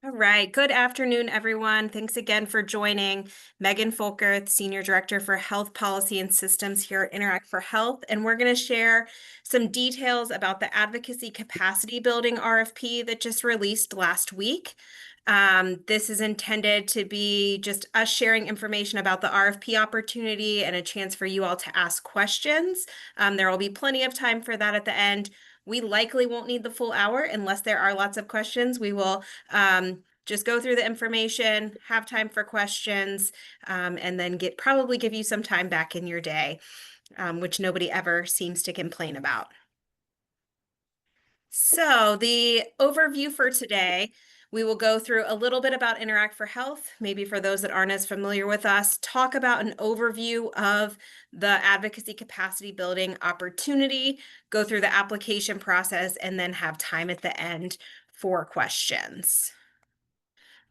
All right. Good afternoon, everyone. Thanks again for joining. Megan Folkerth, Senior Director for Health Policy and Systems here at Interact for Health. And we're going to share some details about the Advocacy Capacity Building RFP that just released last week. This is intended to be just us sharing information about the RFP opportunity and a chance for you all to ask questions. There will be plenty of time for that at the end. We likely won't need the full hour unless there are lots of questions. We will just go through the information, have time for questions, and then probably give you some time back in your day, which nobody ever seems to complain about. So the overview for today, we will go through a little bit about Interact for Health, maybe for those that aren't as familiar with us, talk about an overview of the advocacy capacity building opportunity, go through the application process, and then have time at the end for questions.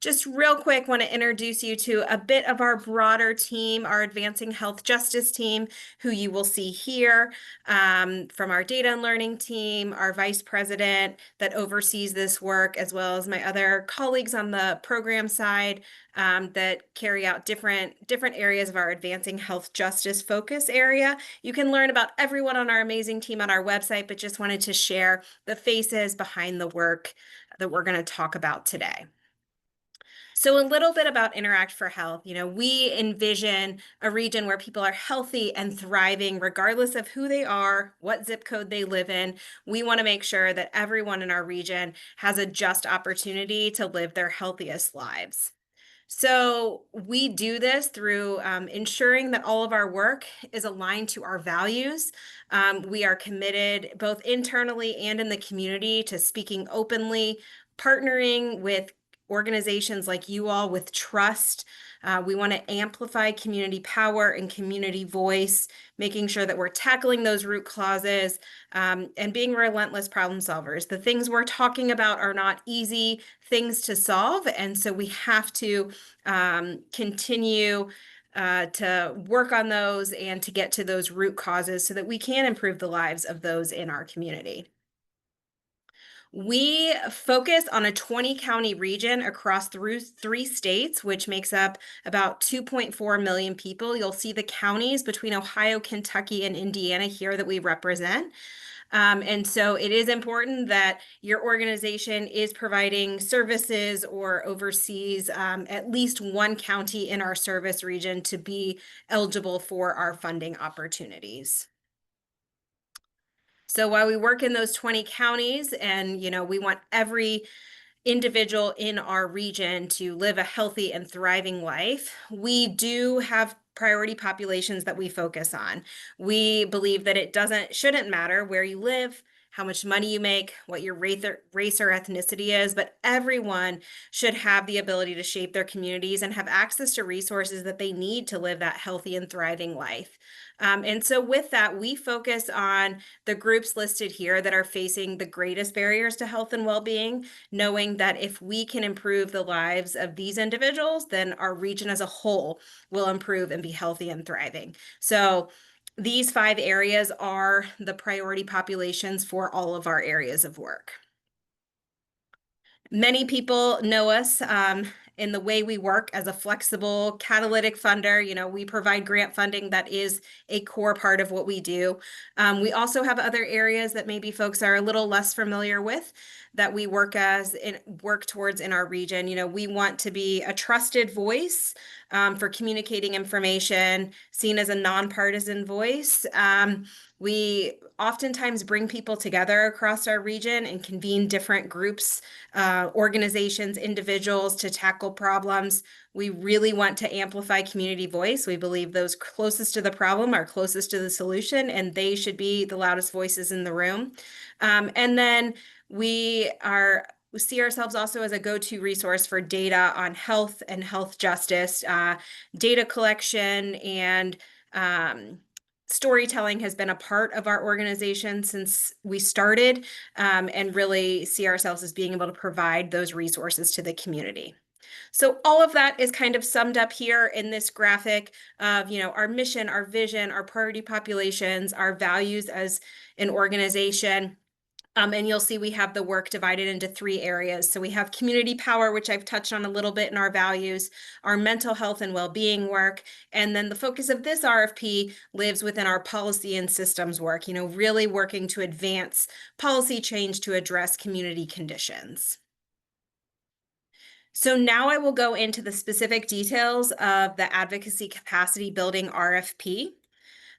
Just real quick, want to introduce you to a bit of our broader team, our Advancing Health Justice team, who you will see here from our data and learning team, our vice president that oversees this work, as well as my other colleagues on the program side that carry out different areas of our Advancing Health Justice focus area. You can learn about everyone on our amazing team on our website, but just wanted to share the faces behind the work that we're going to talk about today. So a little bit about Interact for Health. We envision a region where people are healthy and thriving, regardless of who they are, what zip code they live in. We want to make sure that everyone in our region has a just opportunity to live their healthiest lives. So we do this through ensuring that all of our work is aligned to our values. We are committed both internally and in the community to speaking openly, partnering with organizations like you all with trust. We want to amplify community power and community voice, making sure that we're tackling those root causes and being relentless problem solvers. The things we're talking about are not easy things to solve, and so we have to continue to work on those and to get to those root causes so that we can improve the lives of those in our community. We focus on a 20-county region across through 3 states, which makes up about 2.4 million people. You'll see the counties between Ohio, Kentucky, and Indiana here that we represent. And so it is important that your organization is providing services or oversees at least one county in our service region to be eligible for our funding opportunities. So while we work in those 20 counties and, we want every individual in our region to live a healthy and thriving life, we do have priority populations that we focus on. We believe that it shouldn't matter where you live, how much money you make, what your race or ethnicity is, but everyone should have the ability to shape their communities and have access to resources that they need to live that healthy and thriving life. And so with that, we focus on the groups listed here that are facing the greatest barriers to health and well-being, knowing that if we can improve the lives of these individuals, then our region as a whole will improve and be healthy and thriving. So these 5 areas are the priority populations for all of our areas of work. Many people know us in the way we work as a flexible catalytic funder. We provide grant funding that is a core part of what we do. We also have other areas that maybe folks are a little less familiar with that we work towards in our region. We want to be a trusted voice for communicating information, seen as a nonpartisan voice. We oftentimes bring people together across our region and convene different groups, organizations, individuals to tackle problems. We really want to amplify community voice. We believe those closest to the problem are closest to the solution, and they should be the loudest voices in the room. And then we see ourselves also as a go-to resource for data on health and health justice. Data collection and storytelling has been a part of our organization since we started, and really see ourselves as being able to provide those resources to the community. So all of that is kind of summed up here in this graphic of, our mission, our vision, our priority populations, our values as an organization. And you'll see we have the work divided into 3 areas. So we have community power, which I've touched on a little bit in our values, our mental health and well-being work, and then the focus of this RFP lives within our policy and systems work, really working to advance policy change to address community conditions. So now I will go into the specific details of the Advocacy Capacity Building RFP.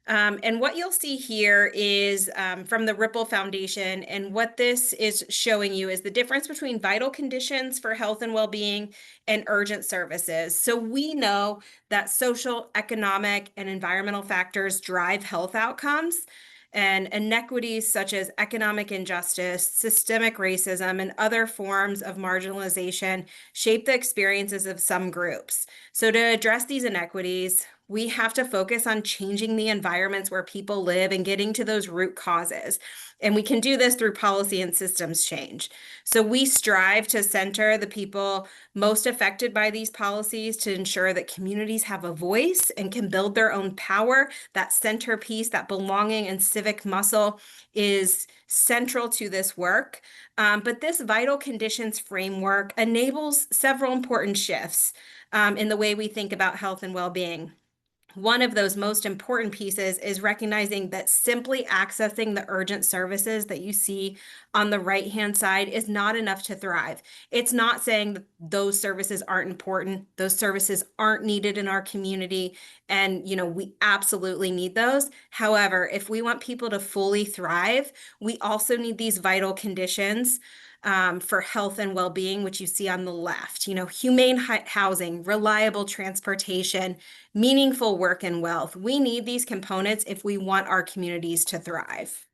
And what you'll see here is from the Ripple Foundation, and what this is showing you is the difference between vital conditions for health and well-being and urgent services. So we know that social, economic, and environmental factors drive health outcomes, and inequities such as economic injustice, systemic racism, and other forms of marginalization shape the experiences of some groups. So to address these inequities, we have to focus on changing the environments where people live and getting to those root causes. And we can do this through policy and systems change. So we strive to center the people most affected by these policies to ensure that communities have a voice and can build their own power. That centerpiece, that belonging and civic muscle is central to this work. But this vital conditions framework enables several important shifts in the way we think about health and well-being. One of those most important pieces is recognizing that simply accessing the urgent services that you see on the right-hand side is not enough to thrive. It's not saying that those services aren't important. Those services aren't needed in our community. And, we absolutely need those. However, if we want people to fully thrive, we also need these vital conditions for health and well-being, which you see on the left, humane housing, reliable transportation, meaningful work and wealth. We need these components if we want our communities to thrive.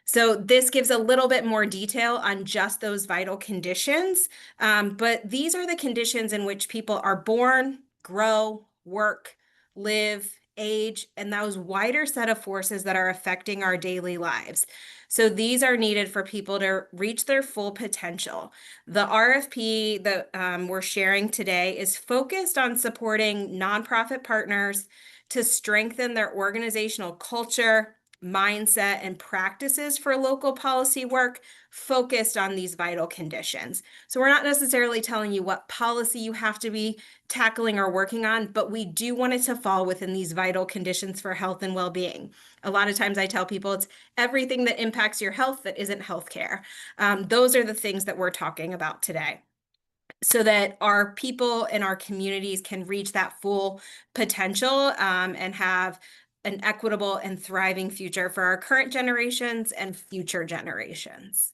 So this gives a little bit more detail on just those vital conditions, but these are the conditions in which people are born, grow, work, live, age, and those wider set of forces that are affecting our daily lives. So these are needed for people to reach their full potential. The RFP that we're sharing today is focused on supporting nonprofit partners to strengthen their organizational culture, mindset, and practices for local policy work focused on these vital conditions. So we're not necessarily telling you what policy you have to be tackling or working on, but we do want it to fall within these vital conditions for health and well-being. A lot of times I tell people it's everything that impacts your health that isn't healthcare. Those are the things that we're talking about today, so that our people and our communities can reach that full potential and have an equitable and thriving future for our current generations and future generations.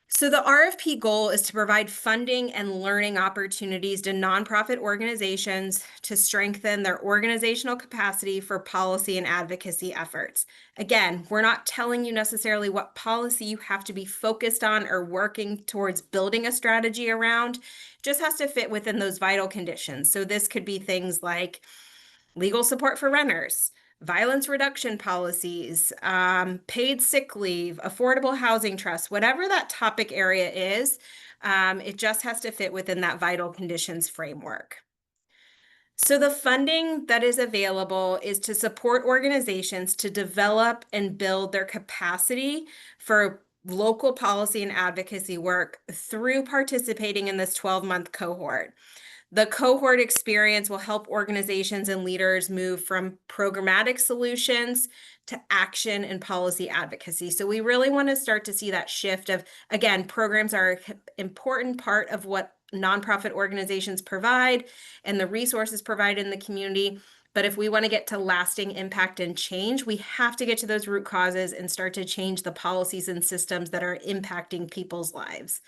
So the RFP goal is to provide funding and learning opportunities to nonprofit organizations to strengthen their organizational capacity for policy and advocacy efforts. Again, we're not telling you necessarily what policy you have to be focused on or working towards building a strategy around. It just has to fit within those vital conditions. So this could be things like legal support for renters, violence reduction policies, paid sick leave, affordable housing trusts, whatever that topic area is, it just has to fit within that vital conditions framework. So the funding that is available is to support organizations to develop and build their capacity for local policy and advocacy work through participating in this 12-month cohort. The cohort experience will help organizations and leaders move from programmatic solutions to action and policy advocacy. So we really want to start to see that shift of, again, programs are an important part of what nonprofit organizations provide and the resources provided in the community. But if we want to get to lasting impact and change, we have to get to those root causes and start to change the policies and systems that are impacting people's lives.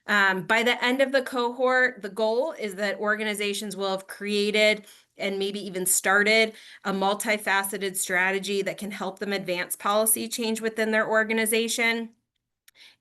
By the end of the cohort, the goal is that organizations will have created and maybe even started a multifaceted strategy that can help them advance policy change within their organization.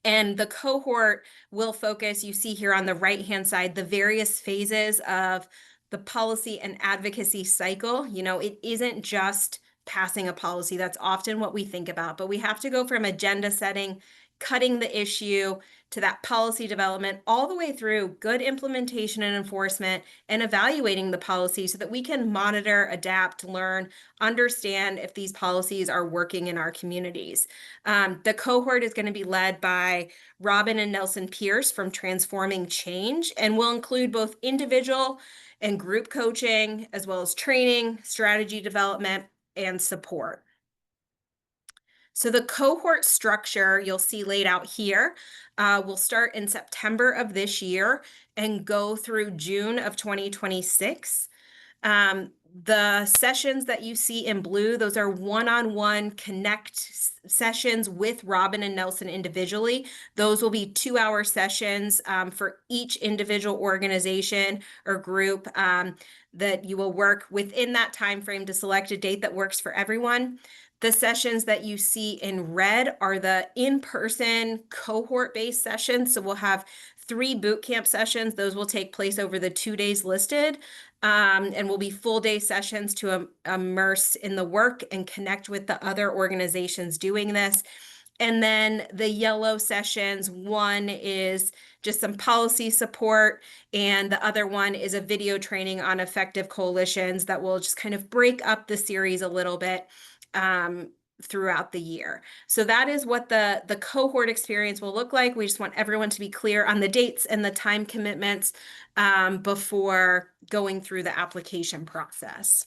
And the cohort will focus, you see here on the right-hand side, the various phases of the policy and advocacy cycle. It isn't just passing a policy. That's often what we think about, but we have to go from agenda setting, cutting the issue to that policy development, all the way through good implementation and enforcement and evaluating the policy so that we can monitor, adapt, learn, understand if these policies are working in our communities. The cohort is going to be led by Robin and Nelson Pierce from Transforming Change, and will include both individual and group coaching, as well as training, strategy development, and support. So the cohort structure you'll see laid out here will start in September of this year and go through June of 2026. The sessions that you see in blue, those are one-on-one connect sessions with Robin and Nelson individually. Those will be 2-hour sessions for each individual organization or group that you will work within that time frame to select a date that works for everyone. The sessions that you see in red are the in-person cohort-based sessions. So we'll have 3 boot camp sessions. Those will take place over the 2 days listed, and will be full day sessions to immerse in the work and connect with the other organizations doing this. And then the yellow sessions, one is just some policy support, and the other one is a video training on effective coalitions that will just kind of break up the series a little bit throughout the year. So that is what the cohort experience will look like. We just want everyone to be clear on the dates and the time commitments before going through the application process.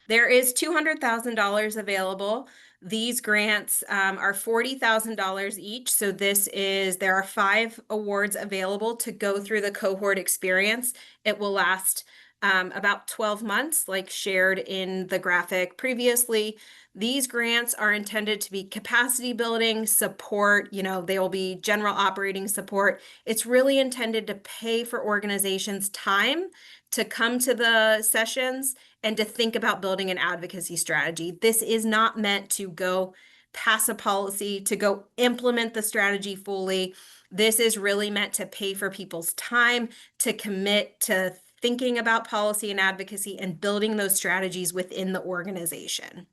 There is $200,000 available. These grants are $40,000 each. So there are 5 awards available to go through the cohort experience. It will last about 12 months, like shared in the graphic previously. These grants are intended to be capacity building support. They will be general operating support. It's really intended to pay for organizations' time to come to the sessions and to think about building an advocacy strategy. This is not meant to go pass a policy, to go implement the strategy fully. This is really meant to pay for people's time, to commit to thinking about policy and advocacy and building those strategies within the organization.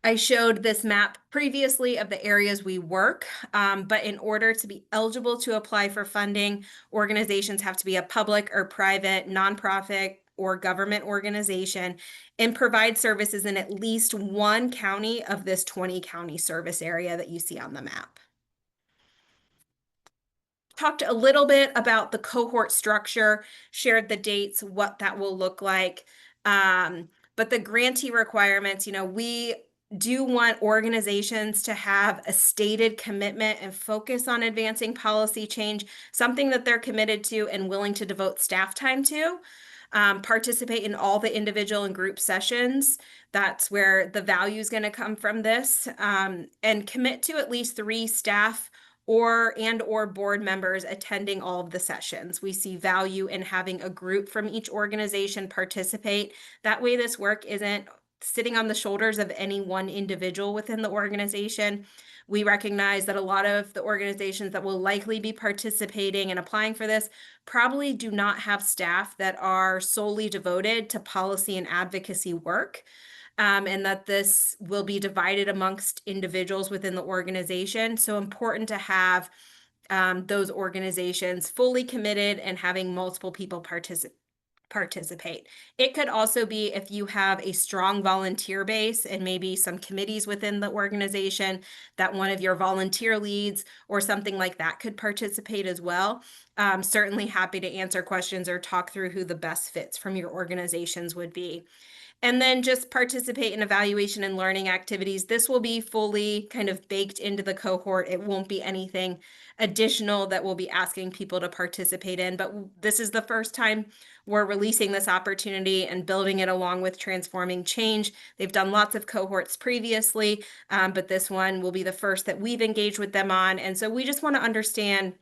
I showed this map previously of the areas we work, but in order to be eligible to apply for funding, organizations have to be a public or private, nonprofit, or government organization and provide services in at least one county of this 20-county service area that you see on the map. Talked a little bit about the cohort structure, shared the dates, what that will look like. But the grantee requirements, we do want organizations to have a stated commitment and focus on advancing policy change, something that they're committed to and willing to devote staff time to. Participate in all the individual and group sessions. That's where the value is going to come from this. And commit to at least 3 staff or board members attending all of the sessions. We see value in having a group from each organization participate. That way this work isn't sitting on the shoulders of any one individual within the organization. We recognize that a lot of the organizations that will likely be participating and applying for this probably do not have staff that are solely devoted to policy and advocacy work. And that this will be divided amongst individuals within the organization. So important to have those organizations fully committed and having multiple people participate. It could also be if you have a strong volunteer base and maybe some committees within the organization that one of your volunteer leads or something like that could participate as well. Certainly happy to answer questions or talk through who the best fits from your organizations would be. And then just participate in evaluation and learning activities. This will be fully kind of baked into the cohort. It won't be anything additional that we'll be asking people to participate in, but this is the first time we're releasing this opportunity and building it along with Transforming Change. They've done lots of cohorts previously, but this one will be the first that we've engaged with them on. And so we just want to understand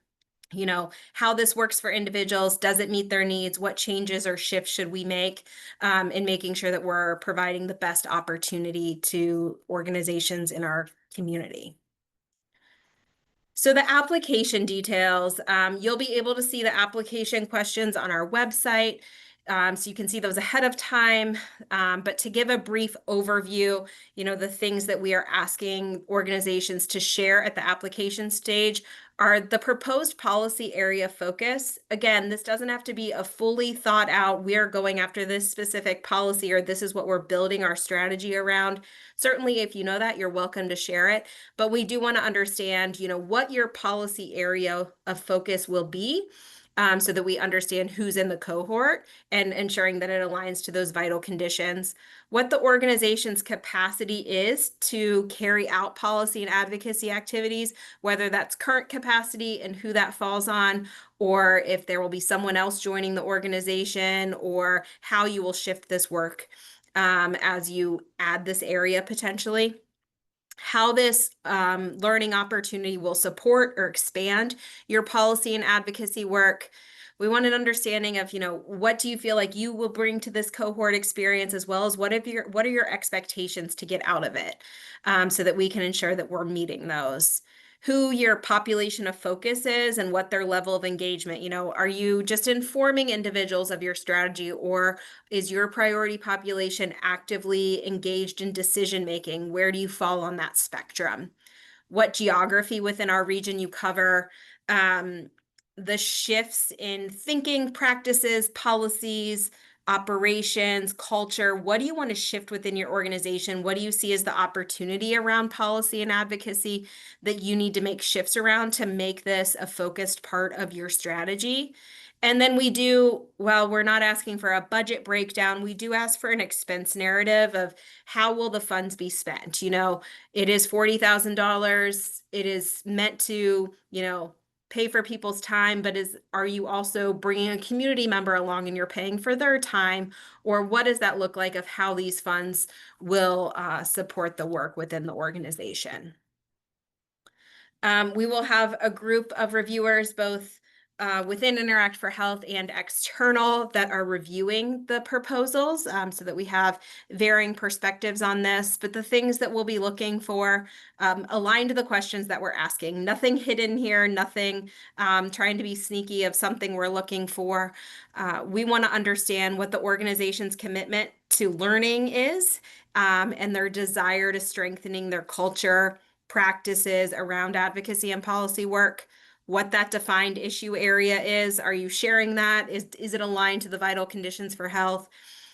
how this works for individuals. Does it meet their needs? What changes or shifts should we make in making sure that we're providing the best opportunity to organizations in our community? So the application details, you'll be able to see the application questions on our website. So you can see those ahead of time. But to give a brief overview, the things that we are asking organizations to share at the application stage are the proposed policy area focus. Again, this doesn't have to be a fully thought out, we are going after this specific policy, or this is what we're building our strategy around. Certainly, if you know that, you're welcome to share it. But we do want to understand, what your policy area of focus will be, so that we understand who's in the cohort and ensuring that it aligns to those vital conditions, what the organization's capacity is to carry out policy and advocacy activities, whether that's current capacity and who that falls on, or if there will be someone else joining the organization, or how you will shift this work as you add this area potentially. How this learning opportunity will support or expand your policy and advocacy work. We want an understanding of, what do you feel like you will bring to this cohort experience, as well as what are your expectations to get out of it, so that we can ensure that we're meeting those. Who your population of focus is and what their level of engagement. Are you just informing individuals of your strategy, or is your priority population actively engaged in decision making? Where do you fall on that spectrum? What geography within our region you cover, the shifts in thinking practices, policies, operations, culture. What do you want to shift within your organization? What do you see as the opportunity around policy and advocacy that you need to make shifts around to make this a focused part of your strategy? And then while we're not asking for a budget breakdown, we do ask for an expense narrative of how will the funds be spent. It is $40,000. It is meant to, pay for people's time, but are you also bringing a community member along and you're paying for their time? Or what does that look like of how these funds will support the work within the organization? We will have a group of reviewers, both within Interact for Health and external, that are reviewing the proposals, so that we have varying perspectives on this. But the things that we'll be looking for align to the questions that we're asking. Nothing hidden here, nothing trying to be sneaky of something we're looking for. We want to understand what the organization's commitment to learning is, and their desire to strengthening their culture practices around advocacy and policy work, what that defined issue area is. Are you sharing that? Is it aligned to the vital conditions for health?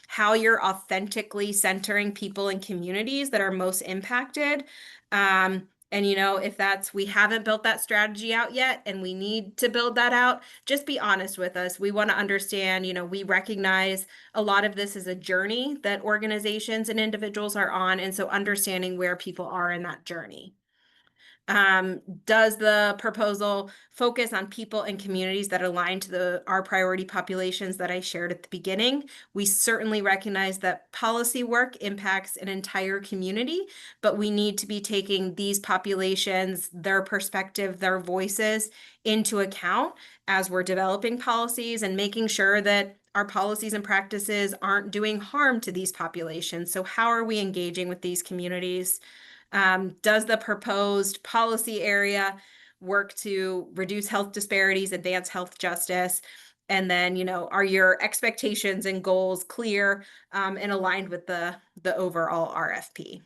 How you're authentically centering people and communities that are most impacted. And if we haven't built that strategy out yet and we need to build that out, just be honest with us. We want to understand, we recognize a lot of this is a journey that organizations and individuals are on. And so understanding where people are in that journey. Does the proposal focus on people and communities that align to our priority populations that I shared at the beginning? We certainly recognize that policy work impacts an entire community, but we need to be taking these populations, their perspective, their voices into account as we're developing policies and making sure that our policies and practices aren't doing harm to these populations. So how are we engaging with these communities? Does the proposed policy area work to reduce health disparities, advance health justice? And then, are your expectations and goals clear and aligned with the overall RFP?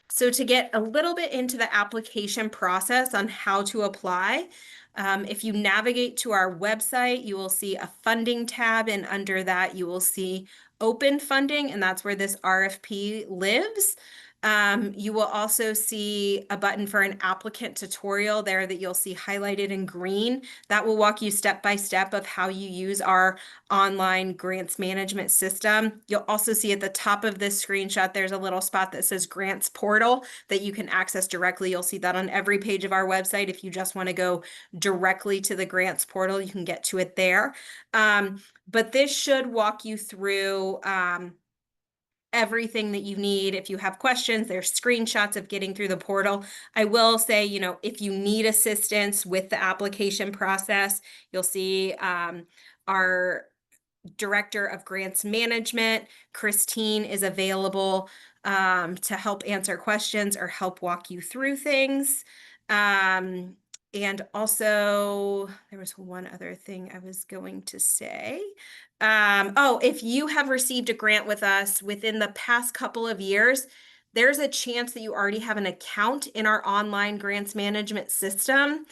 So to get a little bit into the application process on how to apply, if you navigate to our website, you will see a funding tab, and under that you will see open funding, and that's where this RFP lives. You will also see a button for an applicant tutorial there that you'll see highlighted in green. That will walk you step by step of how you use our online grants management system. You'll also see at the top of this screenshot, there's a little spot that says grants portal that you can access directly. You'll see that on every page of our website. If you just want to go directly to the grants portal, you can get to it there. But this should walk you through everything that you need. If you have questions, there's screenshots of getting through the portal. I will say, if you need assistance with the application process, you'll see our Director of Grants Management, Christine, is available to help answer questions or help walk you through things. And also, there was one other thing I was going to say. Oh, if you have received a grant with us within the past couple of years, there's a chance that you already have an account in our online grants management system.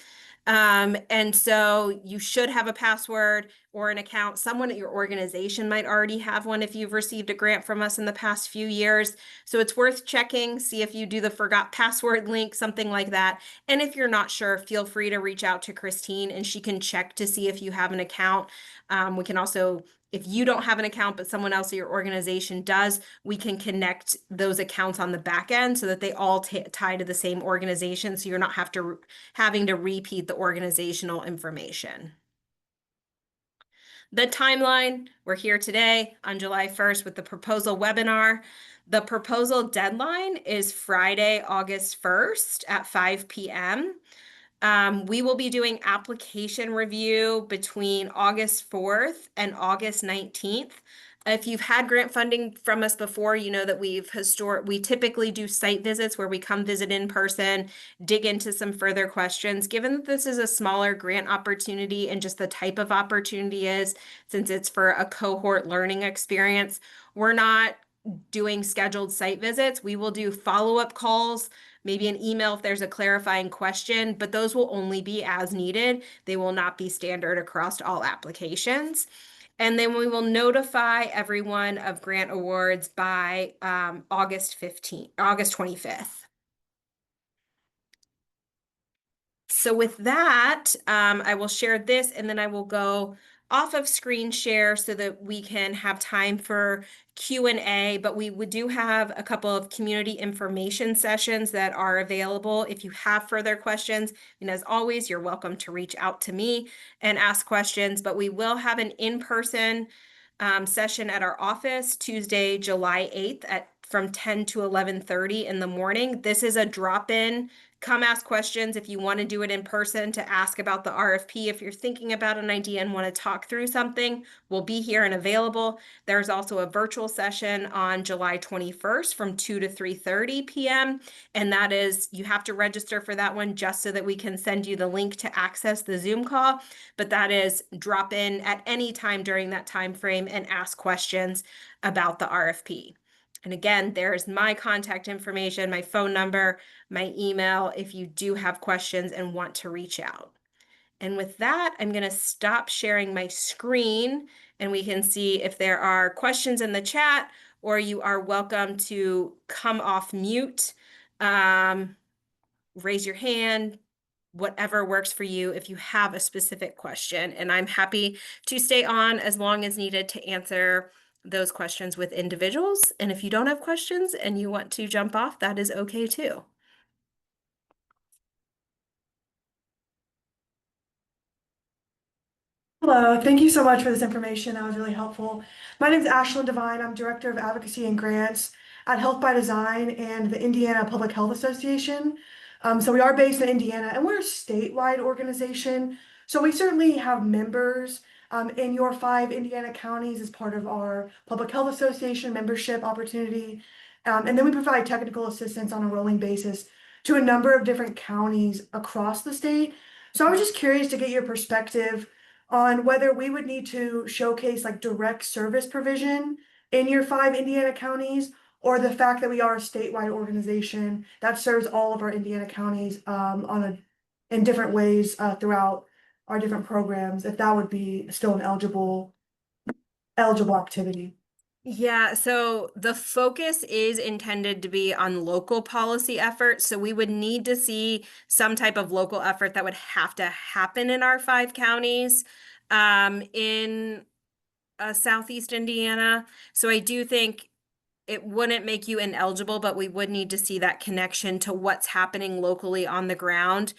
And so you should have a password or an account. Someone at your organization might already have one if you've received a grant from us in the past few years. So it's worth checking, see if you do the forgot password link, something like that. And if you're not sure, feel free to reach out to Christine and she can check to see if you have an account. We can also, if you don't have an account, but someone else at your organization does, we can connect those accounts on the back end so that they all tie to the same organization. So you're not having to repeat the organizational information. The timeline, we're here today on July 1st with the proposal webinar. The proposal deadline is Friday, August 1st at 5 p.m. We will be doing application review between August 4th and August 19th. If you've had grant funding from us before, you know that we typically do site visits where we come visit in person, dig into some further questions. Given that this is a smaller grant opportunity and just the type of opportunity is, since it's for a cohort learning experience, we're not doing scheduled site visits. We will do follow-up calls, maybe an email if there's a clarifying question, but those will only be as needed. They will not be standard across all applications. And then we will notify everyone of grant awards by August 25th. So with that, I will share this and then I will go off of screen share so that we can have time for Q&A, but we do have a couple of community information sessions that are available if you have further questions. And as always, you're welcome to reach out to me and ask questions, but we will have an in-person session at our office Tuesday, July 8th from 10 to 11:30 in the morning. This is a drop-in. Come ask questions if you want to do it in person to ask about the RFP. If you're thinking about an idea and want to talk through something, we'll be here and available. There's also a virtual session on July 21st from 2 to 3:30 p.m. And that is, you have to register for that one just so that we can send you the link to access the Zoom call. But that is drop in at any time during that time frame and ask questions about the RFP. And again, there's my contact information, my phone number, my email, if you do have questions and want to reach out. And with that, I'm going to stop sharing my screen and we can see if there are questions in the chat, or you are welcome to come off mute, raise your hand, whatever works for you if you have a specific question. And I'm happy to stay on as long as needed to answer those questions with individuals. And if you don't have questions and you want to jump off, that is okay too. Hello, thank you so much for this information. That was really helpful. My name is Ashlyn Devine. I'm Director of Advocacy and Grants at Health by Design and the Indiana Public Health Association. So we are based in Indiana and we're a statewide organization. So we certainly have members in your 5 Indiana counties as part of our Public Health Association membership opportunity. And then we provide technical assistance on a rolling basis to a number of different counties across the state. So I was just curious to get your perspective on whether we would need to showcase like direct service provision in your 5 Indiana counties, or the fact that we are a statewide organization that serves all of our Indiana counties in different ways throughout our different programs, if that would be still an eligible activity. Yeah, so the focus is intended to be on local policy efforts. So we would need to see some type of local effort that would have to happen in our 5 counties in Southeast Indiana. So I do think it wouldn't make you ineligible, but we would need to see that connection to what's happening locally on the ground.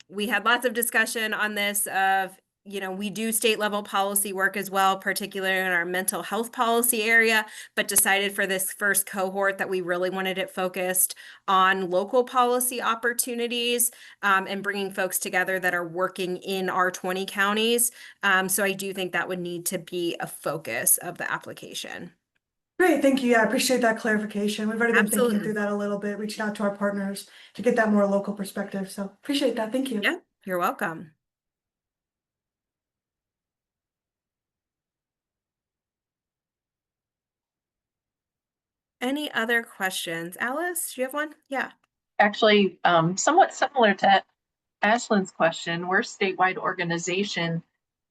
We had lots of discussion on this of, we do state level policy work as well, particularly in our mental health policy area, but decided for this first cohort that we really wanted it focused on local policy opportunities and bringing folks together that are working in our 20 counties. So I do think that would need to be a focus of the application. Great, thank you. Yeah, I appreciate that clarification. We've already been thinking through Absolutely. that a little bit, reaching out to our partners to get that more local perspective. So appreciate that. Thank you. Yeah, you're welcome. Any other questions? Alice, do you have one? Yeah. Actually, somewhat similar to Ashlyn's question. We're a statewide organization,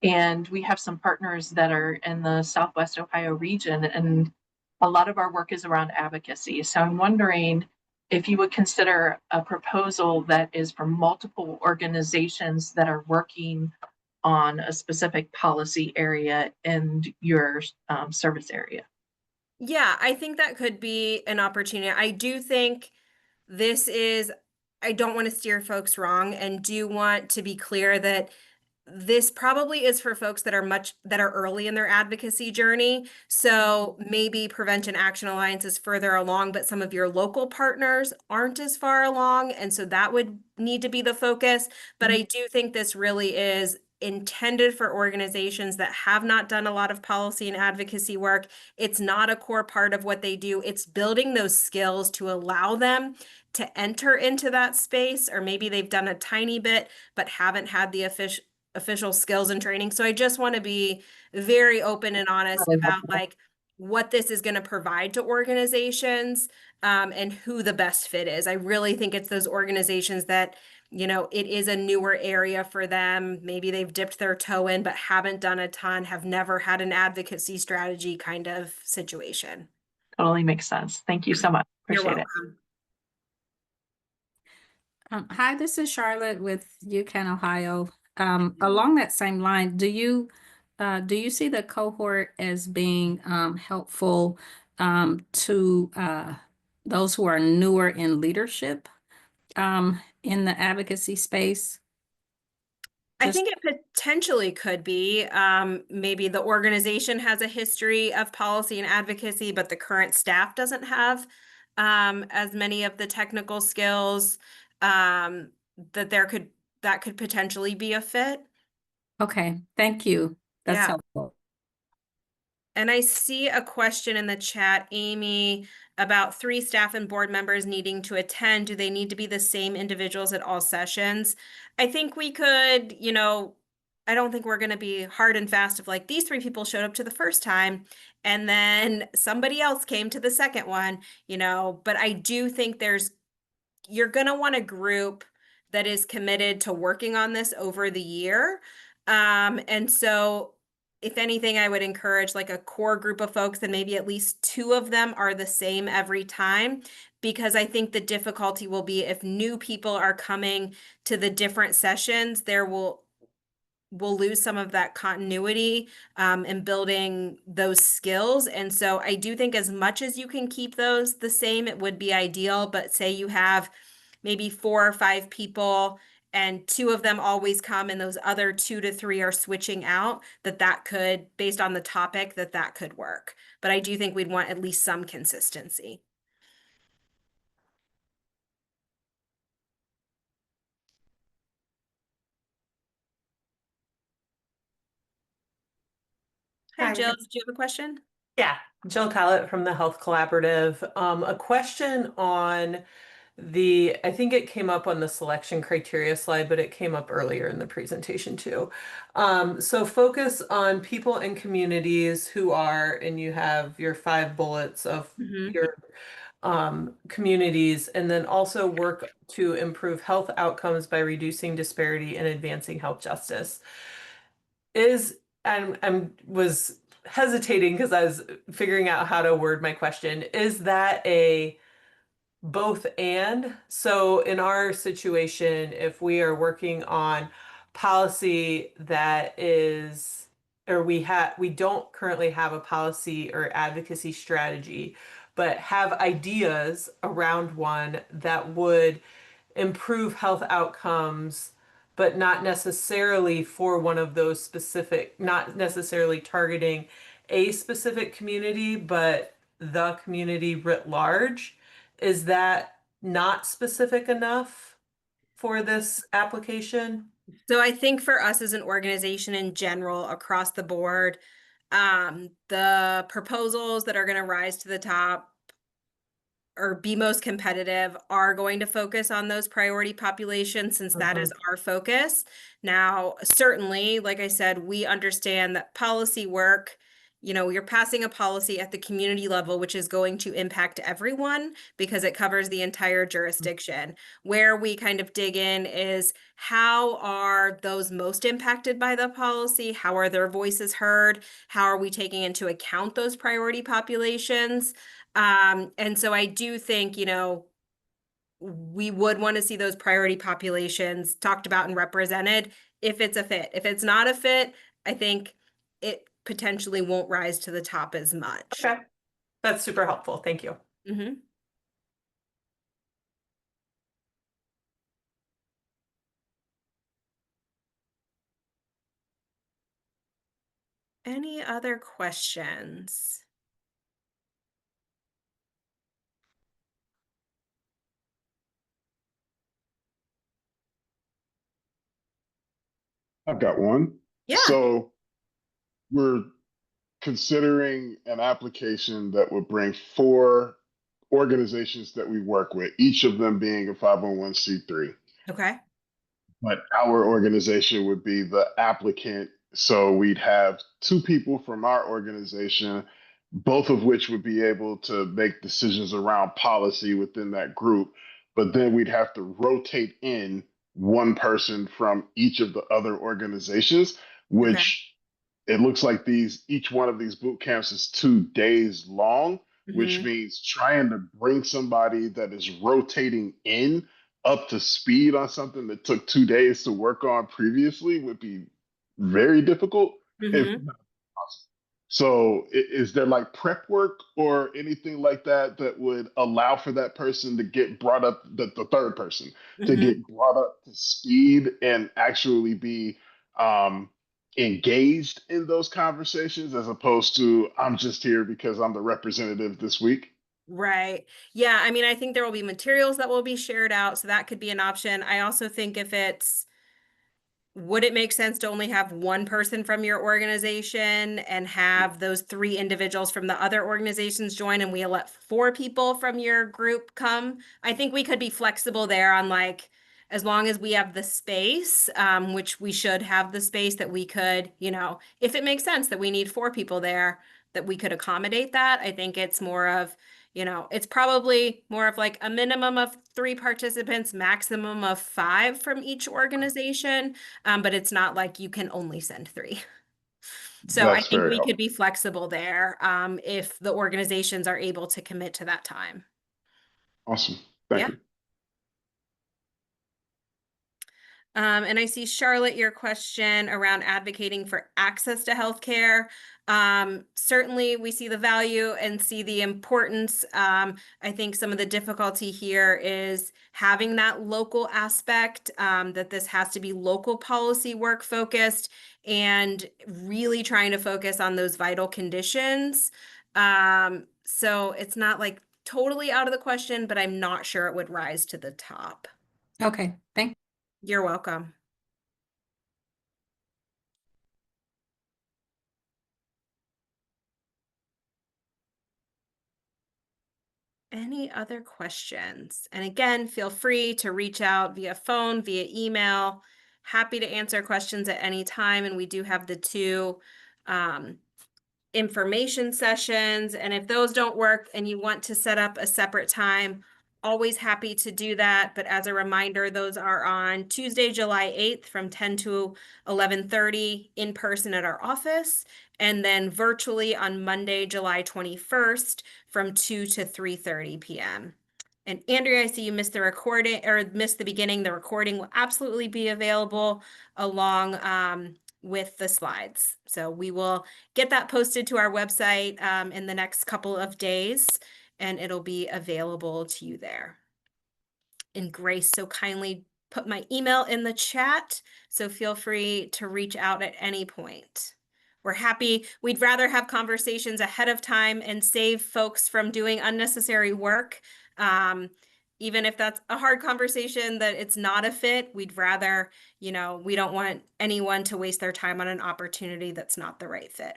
and we have some partners that are in the Southwest Ohio region, and a lot of our work is around advocacy. So I'm wondering if you would consider a proposal that is from multiple organizations that are working on a specific policy area in your service area. Yeah, I think that could be an opportunity. I do think this is, I don't want to steer folks wrong and do want to be clear that this probably is for folks that are early in their advocacy journey. So maybe Prevention Action Alliance is further along, but some of your local partners aren't as far along. And so that would need to be the focus. But I do think this really is intended for organizations that have not done a lot of policy and advocacy work. It's not a core part of what they do. It's building those skills to allow them to enter into that space, or maybe they've done a tiny bit but haven't had the official skills and training. So I just want to be very open and honest Really about helpful. like what this is going to provide to organizations, and who the best fit is. I really think it's those organizations that, it is a newer area for them. Maybe they've dipped their toe in, but haven't done a ton, have never had an advocacy strategy kind of situation. Totally makes sense. Thank you so much. You're Appreciate it. welcome. Hi, this is Charlotte with UCAN, Ohio. Along that same line, do you see the cohort as being helpful to those who are newer in leadership in the advocacy space? I Just think it potentially could be. Maybe the organization has a history of policy and advocacy, but the current staff doesn't have as many of the technical skills, um, that that could potentially be a fit. okay, thank you. That's Yeah. helpful. And I see a question in the chat, Amy, about 3 staff and board members needing to attend. Do they need to be the same individuals at all sessions? I think we could, I don't think we're going to be hard and fast of like these 3 people showed up to the first time and then somebody else came to the second one, but I do think you're going to want a group that is committed to working on this over the year. And so if anything, I would encourage like a core group of folks, and maybe at least 2 of them are the same every time, because I think the difficulty will be if new people are coming to the different sessions, we'll lose some of that continuity, in building those skills. And so I do think as much as you can keep those the same, it would be ideal. But say you have maybe 4 or 5 people and 2 of them always come and those other 2 to 3 are switching out, that could, based on the topic, that could work. But I do think we'd want at least some consistency. Hi, Hi. Jill. Did you have a question? Yeah, Jill Collett from the Health Collaborative. A question on I think it came up on the selection criteria slide, but it came up earlier in the presentation too. So focus on people and communities who are, and you have your 5 bullets of Mhm. your communities, and then also work to improve health outcomes by reducing disparity and advancing health justice. I'm was hesitating because I was figuring out how to word my question. Is that a both and? So in our situation, if we are working on policy that is, or we don't currently have a policy or advocacy strategy, but have ideas around one that would improve health outcomes, but not necessarily for one of those specific, not necessarily targeting a specific community, but the community writ large. Is that not specific enough for this application? So I think for us as an organization in general, across the board, The proposals that are going to rise to the top or be most competitive are going to focus on those priority populations since that is our focus. Now, certainly, like I said, we understand that policy work, you're passing a policy at the community level, which is going to impact everyone because it covers the entire jurisdiction. Where we kind of dig in is how are those most impacted by the policy? How are their voices heard? How are we taking into account those priority populations? And so I do think, we would want to see those priority populations talked about and represented if it's a fit. If it's not a fit, I think it potentially won't rise to the top as much. Okay, that's super helpful. Thank you. Mhm. Any other questions? I've got one. Yeah. So we're considering an application that would bring 4 organizations that we work with, each of them being a 501c3. Okay. But our organization would be the applicant. So we'd have 2 people from our organization, both of which would be able to make decisions around policy within that group. But then we'd have to rotate in one person from each of the other organizations, Okay. which it looks like each one of these boot camps is 2 days long, which Mhm. means trying to bring somebody that is rotating in up to speed on something that took 2 days to work on previously would be very difficult, if Mhm. not possible. So, is there like prep work or anything like that that would allow for that person to get brought up, the third person to Mhm. get brought up to speed and actually be um, engaged in those conversations as opposed to I'm just here because I'm the representative this week? Right. Yeah, I mean, I think there will be materials that will be shared out, so that could be an option. I also think if it's would it make sense to only have one person from your organization and have those 3 individuals from the other organizations join and we let 4 people from your group come? I think we could be flexible there on like, as long as we have the space, which we should have the space that we could, if it makes sense that we need 4 people there, that we could accommodate that. I think it's more of, it's probably more of like a minimum of 3 participants, maximum of 5 from each organization. But it's not like you can only send 3. So I That's think very we could helpful. be flexible there, if the organizations are able to commit to that time. Awesome. Thank Yeah. you. And I see, Charlotte, your question around advocating for access to healthcare. Certainly, we see the value and see the importance. I think some of the difficulty here is having that local aspect, that this has to be local policy work focused and really trying to focus on those vital conditions. So it's not like totally out of the question, but I'm not sure it would rise to the top. Okay, thank You're welcome. Any other questions? And again, feel free to reach out via phone, via email. Happy to answer questions at any time. And we do have the 2 um, information sessions. And if those don't work and you want to set up a separate time, always happy to do that. But as a reminder, those are on Tuesday, July 8th from 10 to 11:30 in person at our office, and then virtually on Monday, July 21st from 2 to 3:30 p.m. And Andrea, I see you missed the recording or missed the beginning. The recording will absolutely be available along with the slides. So we will get that posted to our website in the next couple of days, and it'll be available to you there. And Grace so kindly put my email in the chat, so feel free to reach out at any point. We're happy. We'd rather have conversations ahead of time and save folks from doing unnecessary work. Even if that's a hard conversation that it's not a fit, we'd rather, we don't want anyone to waste their time on an opportunity that's not the right fit.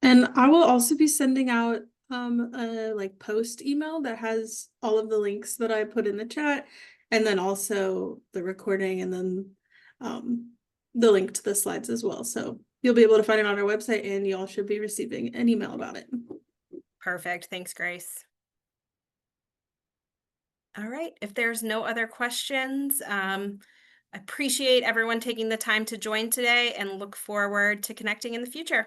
And I will also be sending out a like post email that has all of the links that I put in the chat, and then also the recording, and then the link to the slides as well. So you'll be able to find it on our website, and you all should be receiving an email about it. Perfect. Thanks, Grace. All right. If there's no other questions, I appreciate everyone taking the time to join today and look forward to connecting in the future.